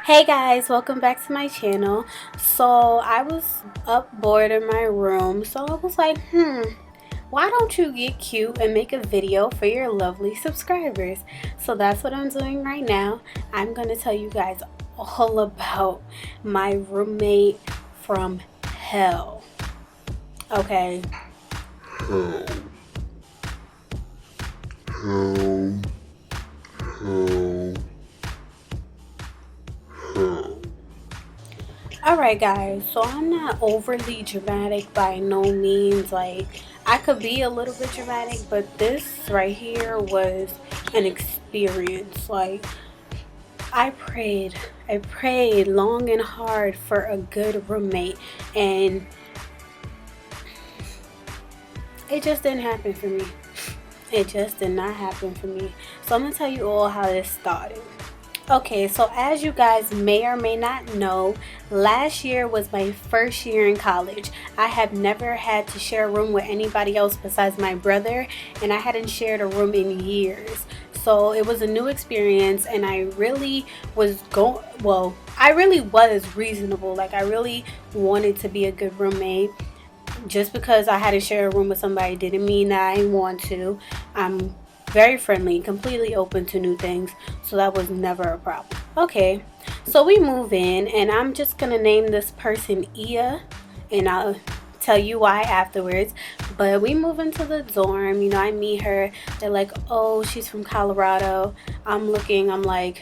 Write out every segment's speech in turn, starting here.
Hey guys, welcome back to my channel. So I was up bored in my room, so I was like, why don't you get cute and make a video for your lovely subscribers? So that's what I'm doing right now. I'm going to tell you guys all about my roommate from hell. Okay. Hell. Hell. Hell. Alright guys, so I'm not overly dramatic by no means. Like, I could be a little bit dramatic, but this right here was an experience. Like, I prayed long and hard for a good roommate, and it just didn't happen for me. It just did not happen for me. So I'm gonna tell you all how this started. Okay, so as you guys may or may not know, last year was my first year in college. I have never had to share a room with anybody else besides my brother, and I hadn't shared a room in years. So it was a new experience, and I really was reasonable. Like, I really wanted to be a good roommate. Just because I had to share a room with somebody didn't mean that I didn't want to. I'm very friendly, completely open to new things, so that was never a problem. Okay, so we move in, and I'm just gonna name this person Ia, and I'll tell you why afterwards. But we move into the dorm, you know, I meet her. They're like, oh, she's from Colorado. I'm like,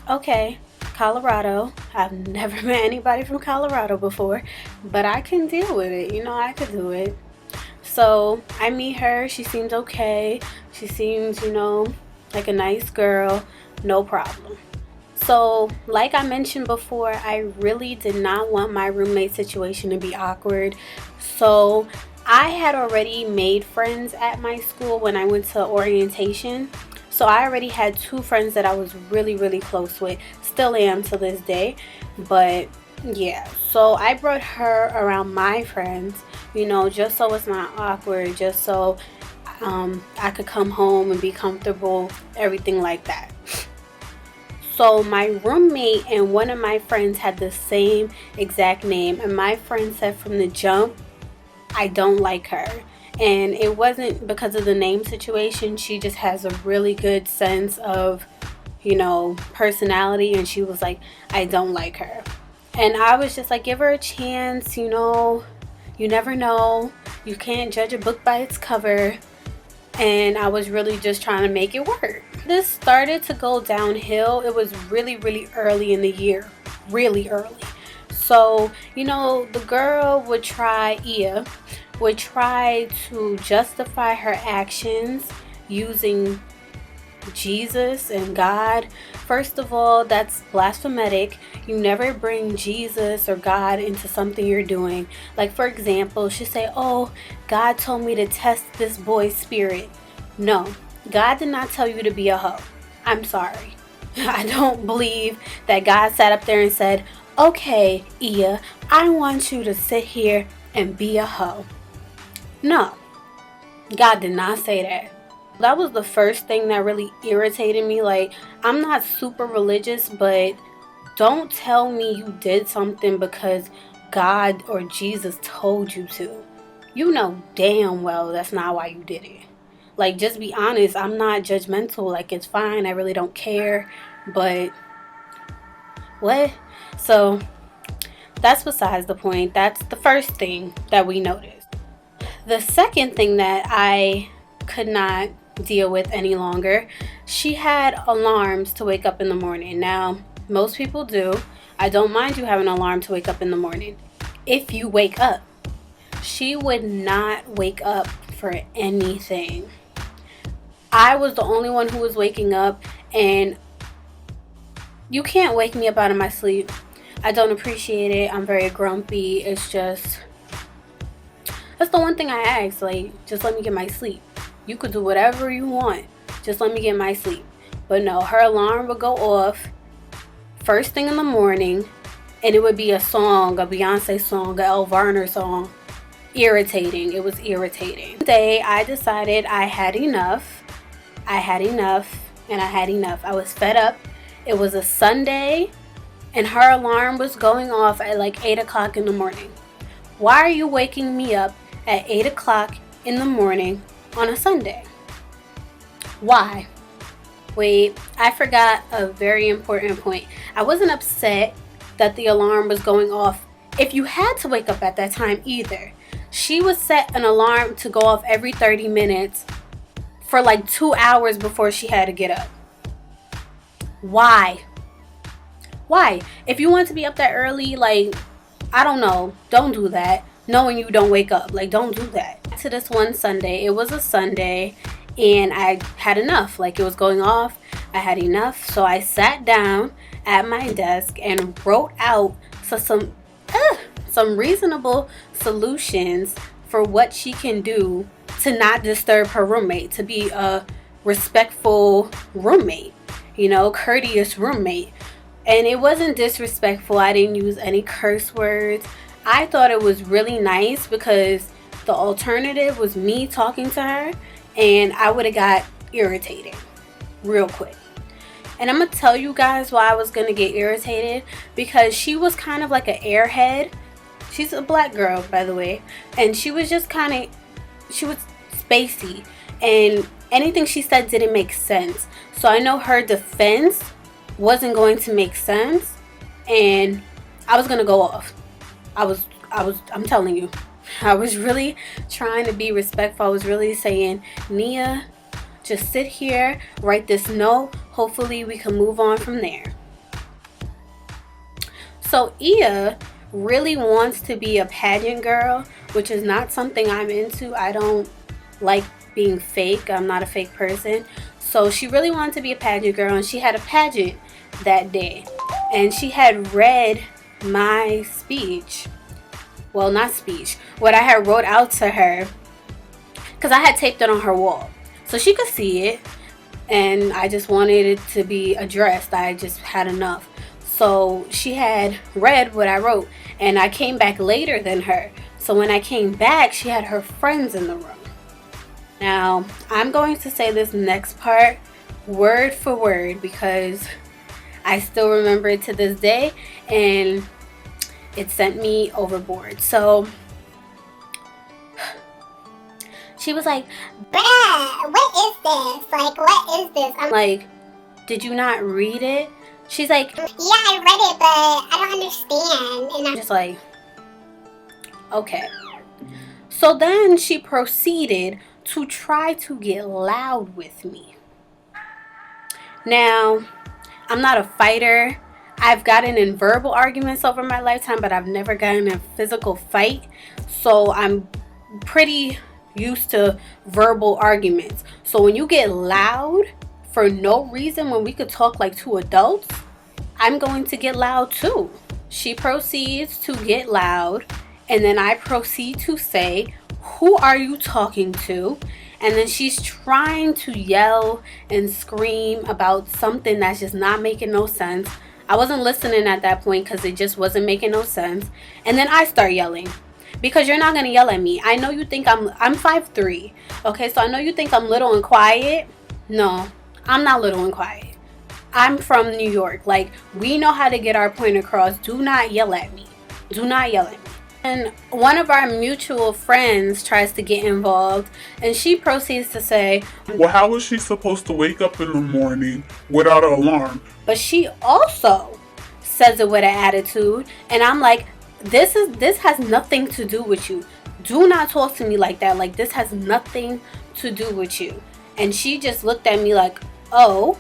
okay, Colorado. I've never met anybody from Colorado before, but I can deal with it, you know, I could do it. So I meet her. She seems okay. She seems, you know, like a nice girl. No problem. So like I mentioned before, I really did not want my roommate situation to be awkward. So I had already made friends at my school when I went to orientation. So I already had two friends that I was really close with. Still am to this day. But yeah, so I brought her around my friends, you know, just so it's not awkward, just so I could come home and be comfortable, everything like that. So my roommate and one of my friends had the same exact name, and my friend said from the jump, I don't like her. And it wasn't because of the name situation. She just has a really good sense of, you know, personality, and she was like, I don't like her. And I was just like, give her a chance, you know, you never know. You can't judge a book by its cover. And I was really just trying to make it work. This started to go downhill. It was really early in the year. Really early. So, you know, the girl would try to justify her actions using Jesus and God. First of all, that's blasphematic. You never bring Jesus or God into something you're doing. Like, for example, she'll say, oh, God told me to test this boy's spirit. No, God did not tell you to be a hoe. I'm sorry. I don't believe that God sat up there and said, okay, Ia, I want you to sit here and be a hoe. No, God did not say that. That was the first thing that really irritated me. Like, I'm not super religious, but don't tell me you did something because God or Jesus told you to. You know damn well that's not why you did it. Like, just be honest. I'm not judgmental. Like, it's fine. I really don't care. But what? So that's besides the point. That's the first thing that we noticed. The second thing that I could not deal with any longer, she had alarms to wake up in the morning. Now, most people do. I don't mind you having an alarm to wake up in the morning if you wake up. She would not wake up for anything. I was the only one who was waking up, and you can't wake me up out of my sleep. I don't appreciate it. I'm very grumpy. It's just, that's the one thing I ask. Like, just let me get my sleep. You could do whatever you want. Just let me get my sleep. But no, her alarm would go off first thing in the morning, and it would be a song, a Beyonce song, a El Varner song. Irritating. It was irritating. One day, I decided I had enough. I was fed up, It was a Sunday, and her alarm was going off at like 8 o'clock in the morning. Why are you waking me up at 8 o'clock in the morning on a Sunday? Why? Wait, I forgot a very important point. I wasn't upset that the alarm was going off if you had to wake up at that time either. She would set an alarm to go off every 30 minutes for like 2 hours before she had to get up. Why? Why? If you want to be up that early, like, I don't know, don't do that. Knowing you don't wake up, like, don't do that. To this one Sunday, it was a Sunday, and I had enough. Like, it was going off, I had enough. So I sat down at my desk and wrote out some reasonable solutions for what she can do to not disturb her roommate, to be a respectful roommate, you know, courteous roommate. And it wasn't disrespectful. I didn't use any curse words. I thought it was really nice because the alternative was me talking to her, and I would have got irritated real quick. And I'm going to tell you guys why I was going to get irritated, because she was kind of like an airhead. She's a black girl, by the way. And she was just she was spacey. And anything she said didn't make sense. So I know her defense wasn't going to make sense. And I was going to go off. I'm telling you. I was really trying to be respectful. I was really saying, Nia, just sit here, write this note. Hopefully we can move on from there. So Ia really wants to be a pageant girl, which is not something I'm into. I don't like being fake. I'm not a fake person. So she really wanted to be a pageant girl, and she had a pageant that day. And she had read my speech. Well, not speech. What I had wrote out to her, because I had taped it on her wall so she could see it, and I just wanted it to be addressed. I just had enough. So she had read what I wrote, and I came back later than her. So when I came back, she had her friends in the room. Now, I'm going to say this next part word for word because I still remember it to this day, and it sent me overboard. So she was like, bruh, what is this? Like, what is this? I'm like, did you not read it? She's like, yeah, I read it, but I don't understand. And I'm just like, okay. So then she proceeded to try to get loud with me. Now, I'm not a fighter. I've gotten in verbal arguments over my lifetime, but I've never gotten in a physical fight. So I'm pretty used to verbal arguments. So when you get loud for no reason, when we could talk like two adults, I'm going to get loud too. She proceeds to get loud, and then I proceed to say, who are you talking to? And then she's trying to yell and scream about something that's just not making no sense. I wasn't listening at that point because it just wasn't making no sense. And then I start yelling. Because you're not going to yell at me. I know you think I'm 5'3". Okay, so I know you think I'm little and quiet. No, I'm not little and quiet. I'm from New York. Like, we know how to get our point across. Do not yell at me. Do not yell at me. And one of our mutual friends tries to get involved, and she proceeds to say, well, how is she supposed to wake up in the morning without an alarm? But she also says it with an attitude, and I'm like, this has nothing to do with you. Do not talk to me like that. Like, this has nothing to do with you. And she just looked at me like, oh,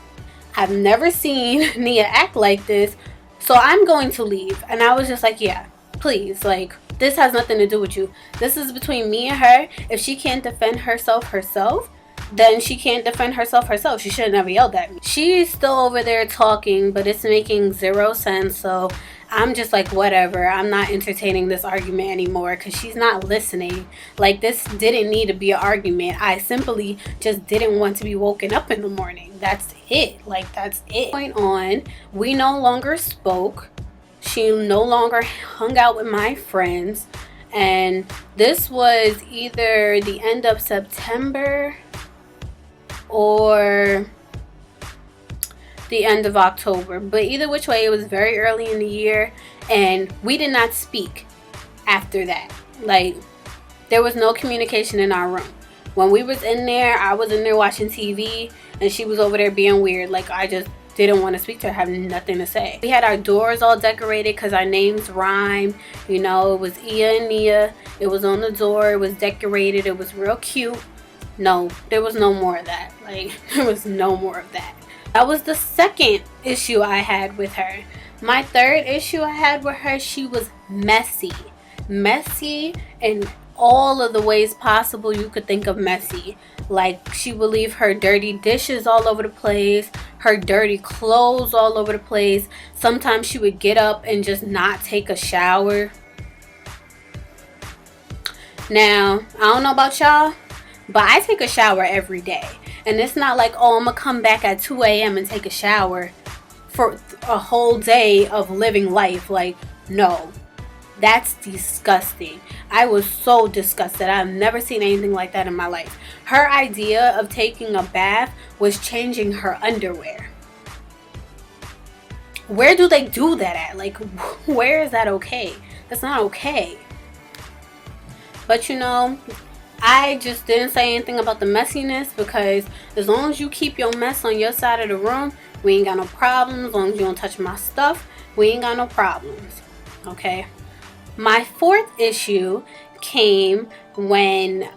I've never seen Nia act like this, so I'm going to leave. And I was just like, yeah, please, like, this has nothing to do with you. This is between me and her. If she can't defend herself, then she can't defend herself. She should have never yelled at me. She's still over there talking, but it's making zero sense. So I'm just like, whatever. I'm not entertaining this argument anymore because she's not listening. Like, this didn't need to be an argument. I simply just didn't want to be woken up in the morning. That's it. Like, that's it. Point on, we no longer spoke. She no longer hung out with my friends. And this was either the end of September or the end of October. But either which way, it was very early in the year, and we did not speak after that. Like, there was no communication in our room. When we was in there, I was in there watching TV, and she was over there being weird. Like, I just didn't want to speak to her, have nothing to say. We had our doors all decorated because our names rhyme. You know, it was Ia and Nia. It was on the door. It was decorated. It was real cute. No, there was no more of that. Like, there was no more of that. That was the second issue I had with her. My third issue I had with her, she was messy. Messy in all of the ways possible you could think of messy. Like, she would leave her dirty dishes all over the place, her dirty clothes all over the place. Sometimes she would get up and just not take a shower. Now, I don't know about y'all, but I take a shower every day. And it's not like, oh, I'm gonna come back at 2 a.m. and take a shower for a whole day of living life. Like, no. That's disgusting. I was so disgusted. I've never seen anything like that in my life. Her idea of taking a bath was changing her underwear. Where do they do that at? Like, where is that okay? That's not okay. But you know, I just didn't say anything about the messiness, because as long as you keep your mess on your side of the room, we ain't got no problems. As long as you don't touch my stuff, we ain't got no problems. Okay? My fourth issue came when,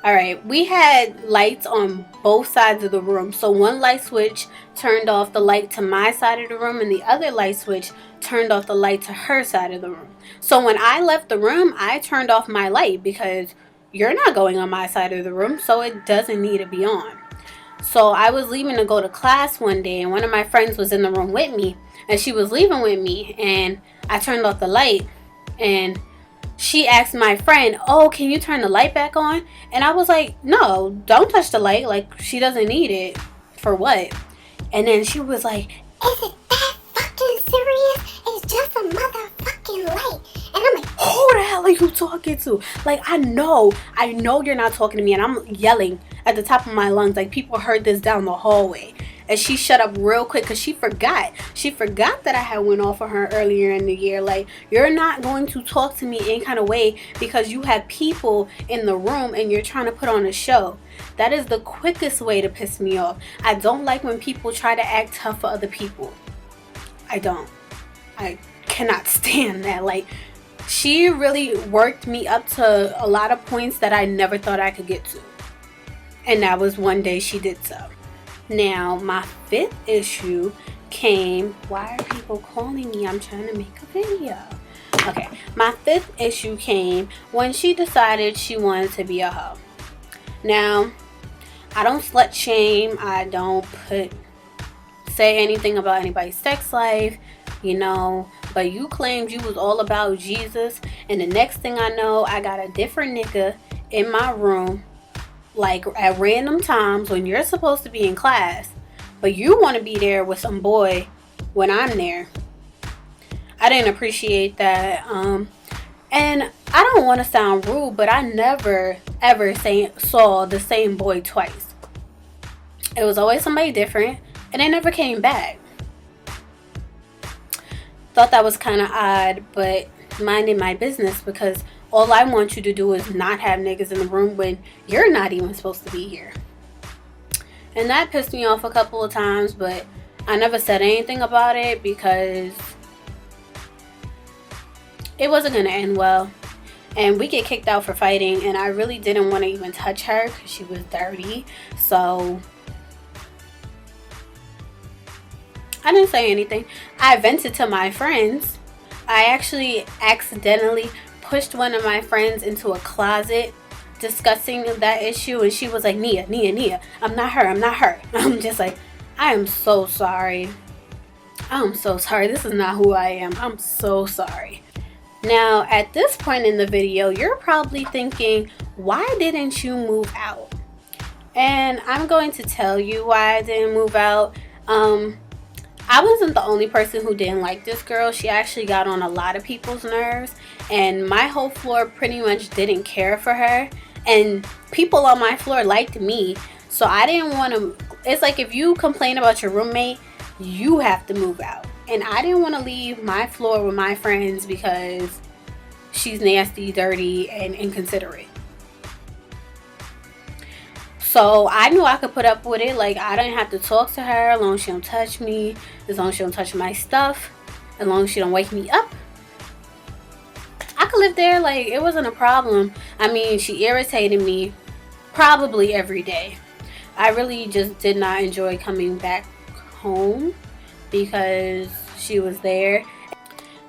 alright, we had lights on both sides of the room. So one light switch turned off the light to my side of the room, and the other light switch turned off the light to her side of the room. So when I left the room, I turned off my light because you're not going on my side of the room, so it doesn't need to be on. So I was leaving to go to class one day, and one of my friends was in the room with me, and she was leaving with me, and I turned off the light, and she asked my friend, oh, can you turn the light back on? And I was like, no, don't touch the light. Like, she doesn't need it. For what? And then she was like, Is it that fucking serious? It's just a motherfucking light. And I'm like, who the hell are you talking to? Like, I know you're not talking to me, and I'm yelling at the top of my lungs. Like, people heard this down the hallway. And she shut up real quick because she forgot. She forgot that I had went off on her earlier in the year. Like, you're not going to talk to me any kind of way because you have people in the room and you're trying to put on a show. That is the quickest way to piss me off. I don't like when people try to act tough for other people. I don't. I cannot stand that. Like, she really worked me up to a lot of points that I never thought I could get to. And that was one day she did so. Now, my fifth issue came... Why are people calling me? I'm trying to make a video. Okay, my fifth issue came when she decided she wanted to be a hoe. Now, I don't slut shame. I don't say anything about anybody's sex life, you know. But you claimed you was all about Jesus, and the next thing I know, I got a different nigga in my room, like at random times when you're supposed to be in class, but you want to be there with some boy when I'm there. I didn't appreciate that. And I don't want to sound rude, but I never ever saw the same boy twice. It was always somebody different, and they never came back. Thought that was kind of odd, but minding my business, because all I want you to do is not have niggas in the room when you're not even supposed to be here. And that pissed me off a couple of times, but I never said anything about it because it wasn't going to end well. And we get kicked out for fighting, and I really didn't want to even touch her because she was dirty. So I didn't say anything. I vented to my friends. I actually accidentally pushed one of my friends into a closet discussing that issue, and she was like, Nia, I'm not her. I'm just like, I am so sorry. This is not who I am. I'm so sorry. Now, at this point in the video, you're probably thinking, why didn't you move out? And I'm going to tell you why I didn't move out. I wasn't the only person who didn't like this girl. She actually got on a lot of people's nerves, and my whole floor pretty much didn't care for her, and people on my floor liked me. So I didn't want to. It's like if you complain about your roommate, you have to move out. And I didn't want to leave my floor with my friends because she's nasty, dirty, and inconsiderate. So I knew I could put up with it. Like, I didn't have to talk to her as long as she don't touch me, as long as she don't touch my stuff, as long as she don't wake me up. I could live there. Like, it wasn't a problem. I mean, she irritated me probably every day. I really just did not enjoy coming back home because she was there.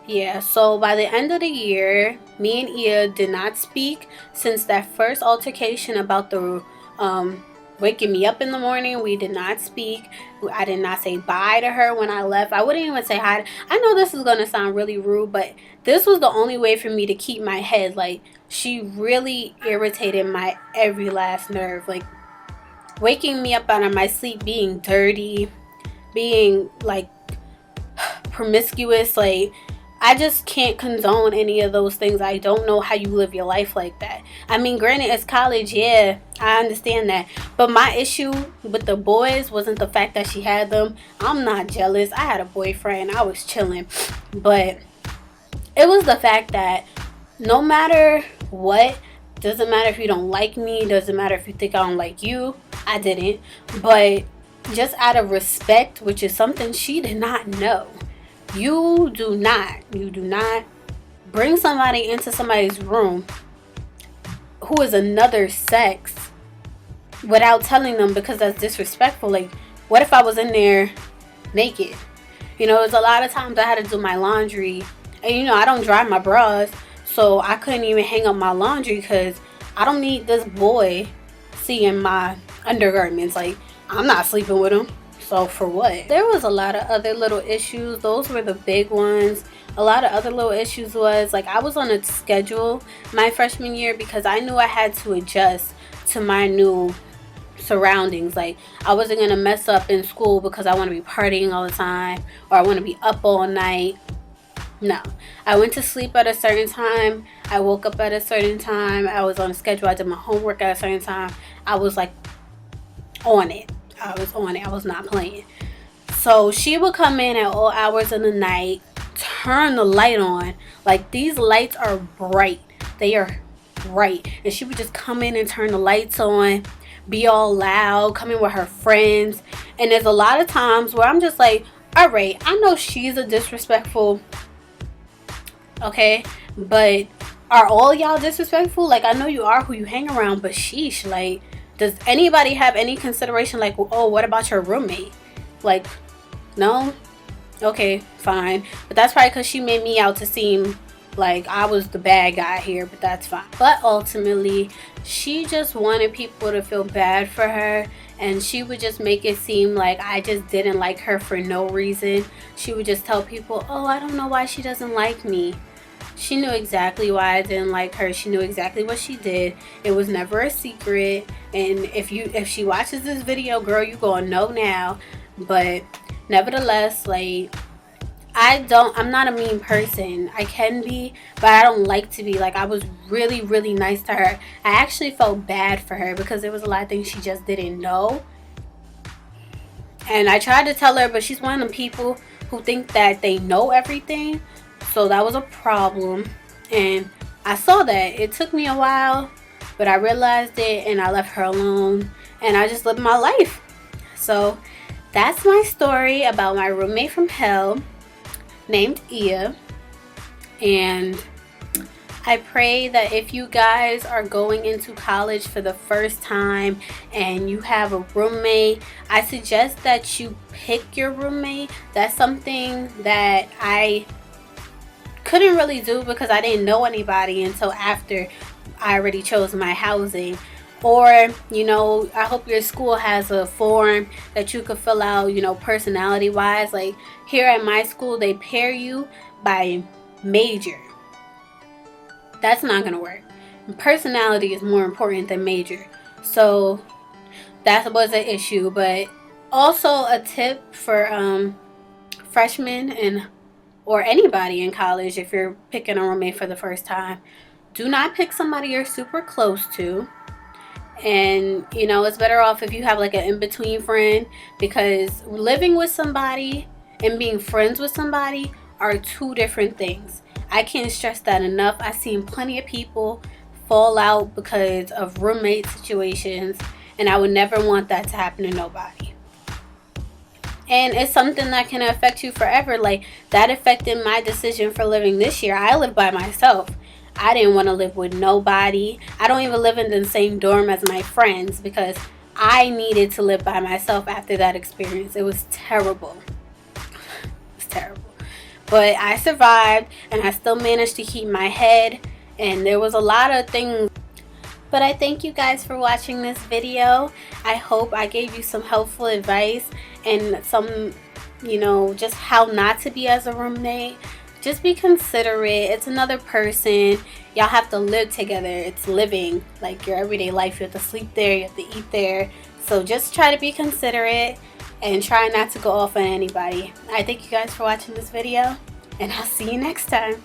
Yeah, so by the end of the year, me and Ia did not speak since that first altercation about the waking me up in the morning. We did not speak. I did not say bye to her when I left. I wouldn't even say hi. I know this is going to sound really rude, but this was the only way for me to keep my head. Like, she really irritated my every last nerve. Like, waking me up out of my sleep, being dirty, being like promiscuous. Like, I just can't condone any of those things. I don't know how you live your life like that. I mean, granted, it's college, yeah, I understand that. But my issue with the boys wasn't the fact that she had them. I'm not jealous. I had a boyfriend. I was chilling. But it was the fact that no matter what, doesn't matter if you don't like me, doesn't matter if you think I don't like you. I didn't. But just out of respect, which is something she did not know. You do not bring somebody into somebody's room who is another sex without telling them, because that's disrespectful. Like, what if I was in there naked? You know, there's a lot of times I had to do my laundry, and you know, I don't dry my bras, so I couldn't even hang up my laundry because I don't need this boy seeing my undergarments. Like, I'm not sleeping with him. So for what? There was a lot of other little issues. Those were the big ones. A lot of other little issues was, like, I was on a schedule my freshman year because I knew I had to adjust to my new surroundings. Like, I wasn't going to mess up in school because I want to be partying all the time or I want to be up all night. No. I went to sleep at a certain time. I woke up at a certain time. I was on a schedule. I did my homework at a certain time. I was like on it. I was not playing. So she would come in at all hours of the night, turn the light on. Like, these lights are bright. They are bright. And she would just come in and turn the lights on, be all loud, come in with her friends. And there's a lot of times where I'm just like, all right, I know she's a disrespectful, okay, but are all y'all disrespectful? Like, I know you are who you hang around, but sheesh, like, does anybody have any consideration? Like, oh, what about your roommate? Like, no? Okay, fine. But that's probably because she made me out to seem like I was the bad guy here, but that's fine. But ultimately, she just wanted people to feel bad for her, and she would just make it seem like I just didn't like her for no reason. She would just tell people, oh, I don't know why she doesn't like me. She knew exactly why I didn't like her. She knew exactly what she did. It was never a secret. And if she watches this video, girl, you gonna know now. But nevertheless, like, I'm not a mean person. I can be, but I don't like to be. Like, I was really, really nice to her. I actually felt bad for her because there was a lot of things she just didn't know. And I tried to tell her, but she's one of the people who think that they know everything. So that was a problem, and I saw that. It took me a while, but I realized it, and I left her alone, and I just lived my life. So that's my story about my roommate from hell named Ia. And I pray that if you guys are going into college for the first time and you have a roommate, I suggest that you pick your roommate. That's something that I couldn't really do because I didn't know anybody until after I already chose my housing. Or, you know, I hope your school has a form that you could fill out, you know, personality wise. Like, here at my school, they pair you by major. That's not gonna work. Personality is more important than major. So that was an issue. But also a tip for freshmen and or anybody in college, if you're picking a roommate for the first time, do not pick somebody you're super close to. And you know, it's better off if you have like an in-between friend, because living with somebody and being friends with somebody are two different things. I can't stress that enough. I've seen plenty of people fall out because of roommate situations, and I would never want that to happen to nobody. And it's something that can affect you forever. Like, that affected my decision for living this year. I live by myself. I didn't want to live with nobody. I don't even live in the same dorm as my friends because I needed to live by myself after that experience. It was terrible. It's terrible. But I survived, and I still managed to keep my head. And there was a lot of things. But I thank you guys for watching this video. I hope I gave you some helpful advice and some, you know, just how not to be as a roommate. Just be considerate. It's another person. Y'all have to live together. It's living, like your everyday life. You have to sleep there. You have to eat there. So just try to be considerate and try not to go off on anybody. I thank you guys for watching this video, and I'll see you next time.